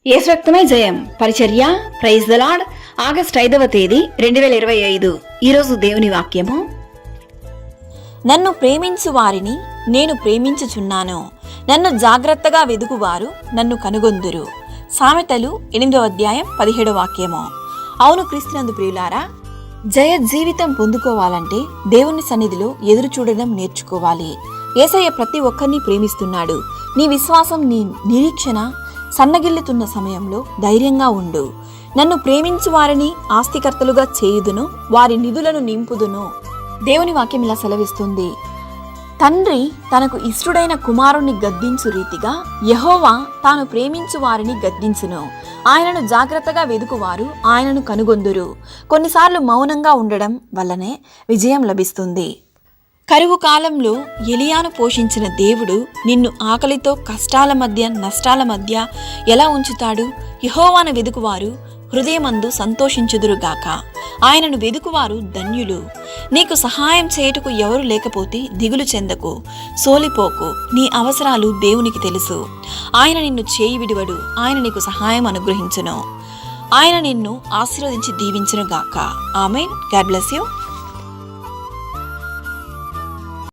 యేసు రక్తమే జయం పరిచర్య ప్రైజ్ ద లార్డ్. ఆగస్టు 5వ తేదీ 2025. ఈరోజు దేవుని వాక్యము. నన్ను ప్రేమించు వారిని నేను ప్రేమించుచున్నాను, నన్ను జాగ్రత్తగా వెదుకువారు నన్ను కనుగొందురు. సామెతలు 8వ అధ్యాయం 17వ వాక్యము. అవును క్రీస్తునందు ప్రియులారా, జయ జీవితం పొందుకోవాలంటే దేవుని సన్నిధిలో ఎదురు చూడడం నేర్చుకోవాలి. యేసయ్య ప్రతి ఒక్కరిని ప్రేమిస్తున్నాడు. నీ విశ్వాసం, నీ నిరీక్షణ సన్నగిల్లుతున్న సమయంలో ధైర్యంగా ఉండు. నన్ను ప్రేమించు వారిని ఆస్తికర్తలుగా చేయుదును, వారి నిధులను నింపుదును. దేవుని వాక్యం ఇలా సెలవిస్తుంది. తండ్రి తనకు ఇష్టడైన కుమారుణ్ణి గద్దించు రీతిగా యెహోవా తాను ప్రేమించు వారిని గద్దించును. ఆయనను జాగ్రత్తగా వెదుకువారు ఆయనను కనుగొందురు. కొన్నిసార్లు మౌనంగా ఉండడం వల్లనే విజయం లభిస్తుంది. కరువు కాలంలో ఎలియాను పోషించిన దేవుడు నిన్ను ఆకలితో, కష్టాల మధ్య, నష్టాల మధ్య ఎలా ఉంచుతాడు? యెహోవాను వెదుకువారు హృదయమందు సంతోషించుదురుగాక. ఆయనను వెదుకువారు ధన్యులు. నీకు సహాయం చేయుటకు ఎవరు లేకపోతే దిగులు చెందకు, సోలిపోకు. నీ అవసరాలు దేవునికి తెలుసు. ఆయన నిన్ను చేయి విడువడు. ఆయన నీకు సహాయం అనుగ్రహించును. ఆయన నిన్ను ఆశీర్వదించి దీవించునుగాక. ఆమేన్. God bless you.